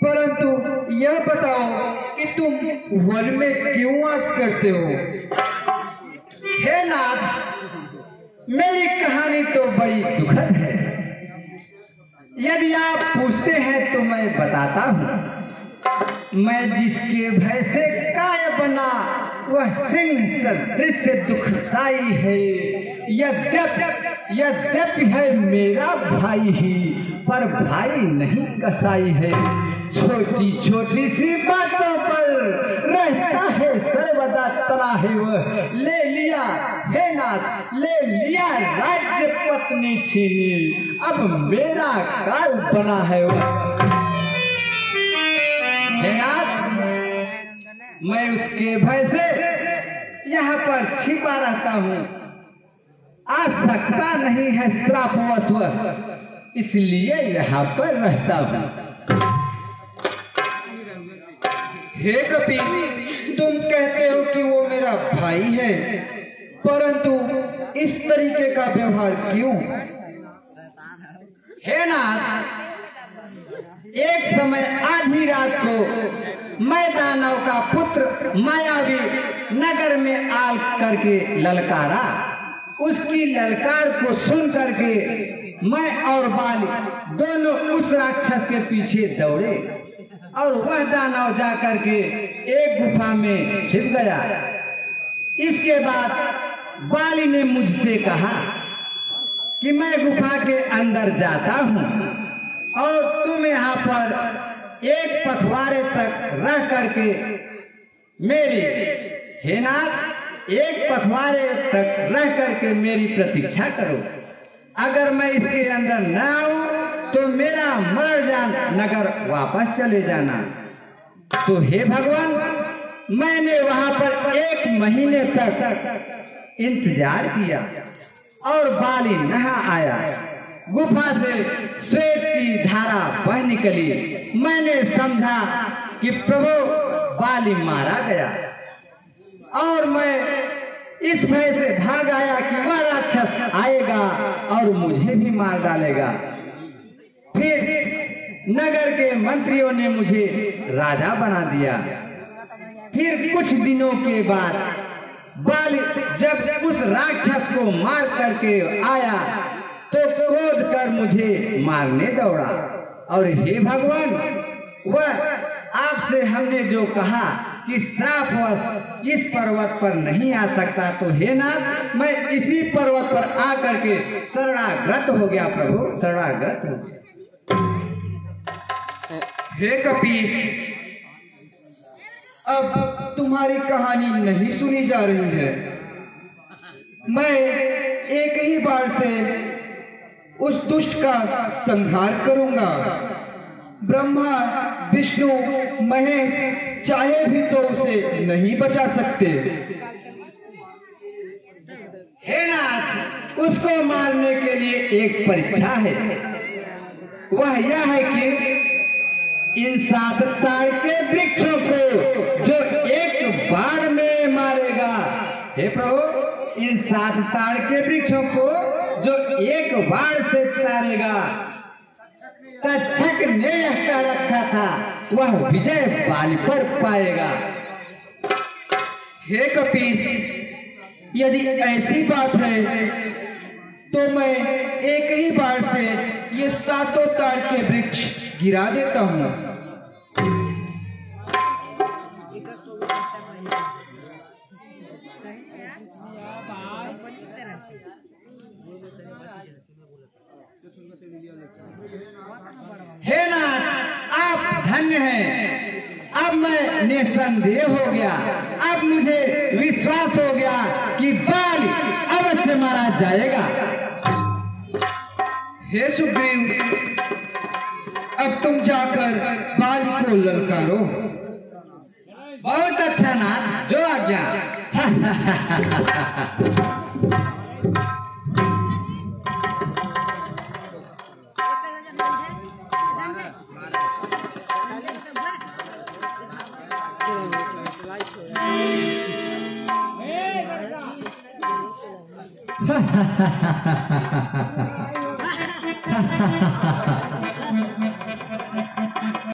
परंतु यह बताओ कि तुम वन में क्यों वास करते हो? हे नाथ, मेरी कहानी तो बड़ी दुखद है। यदि आप पूछते हैं तो मैं बताता हूँ। मैं जिसके भय से काय बना वह सिंह सदृश दुखदाई है। यद्यपि है मेरा भाई ही, पर भाई नहीं कसाई है। छोटी छोटी सी बातों पर रहता है सर्वदा तना है वह। ले लिया हे नाथ, ले लिया राज्य पत्नी छीनी, अब मेरा काल बना है वह। हे नाथ, मैं उसके भय से यहाँ पर छिपा रहता हूँ। आ सकता नहीं है श्रापवश वह, इसलिए यहाँ पर रहता हूँ। हे कपीस, तुम कहते हो कि वो मेरा भाई है, परंतु इस तरीके का व्यवहार क्यों? हे नाथ, एक समय आधी रात को मैं दानव का पुत्र मायावी नगर में आ करके ललकारा। उसकी ललकार को सुन करके मैं और बाली दोनों उस राक्षस के पीछे दौड़े और वह दानव जा करके एक गुफा में छिप गया। इसके बाद बाली ने मुझसे कहा कि मैं गुफा के अंदर जाता हूँ और तुम यहाँ पर एक पखवाड़े तक रह करके मेरी, हे नाथ, एक पखवाड़े तक रह करके मेरी प्रतीक्षा करो। अगर मैं इसके अंदर न आऊं तो मेरा मर जान नगर वापस चले जाना। तो हे भगवान, मैंने वहां पर 1 महीने तक इंतजार किया और बाली नहा आया। गुफा से श्वेत की धारा बह निकली। मैंने समझा कि प्रभु बाली मारा गया और मैं इस भय से भाग आया कि वह राक्षस आएगा और मुझे भी मार डालेगा। फिर नगर के मंत्रियों ने मुझे राजा बना दिया। फिर कुछ दिनों के बाद बाली जब उस राक्षस को मार करके आया तो क्रोध कर मुझे मारने दौड़ा। और हे भगवान, वह आपसे हमने जो कहा कि श्रापवश इस पर्वत पर नहीं आ सकता, तो हे नाथ, मैं इसी पर्वत पर आकर के शरणागत हो गया। प्रभु, शरणागत हो गया। हे कपीस, अब तुम्हारी कहानी नहीं सुनी जा रही है। मैं एक ही बार से उस दुष्ट का संहार करूंगा। ब्रह्मा, विष्णु, महेश चाहे भी तो उसे नहीं बचा सकते। हे नाथ, उसको मारने के लिए एक परीक्षा है। वह यह है कि इन 7 ताड़ के वृक्षों को जो एक बाण में मारेगा, हे प्रभु, इन 7 ताड़ के वृक्षों को जो एक बाण से तारेगा, तक्षक ने यह कह रखा था वह विजय बाली पर पाएगा। हे कपीस, यदि ऐसी बात है तो मैं एक ही बार से ये 7 ताड़ के वृक्ष गिरा देता हूँ। हे नाथ, आप धन्य हैं। अब मैं निसंदेह हो गया। अब मुझे विश्वास हो गया कि बाली अवश्य मारा जाएगा। हे सुग्रीव, अब तुम जाकर बाली को ललकारो। बहुत अच्छा नाथ, जो आज्ञा। Ha ha ha ha ha.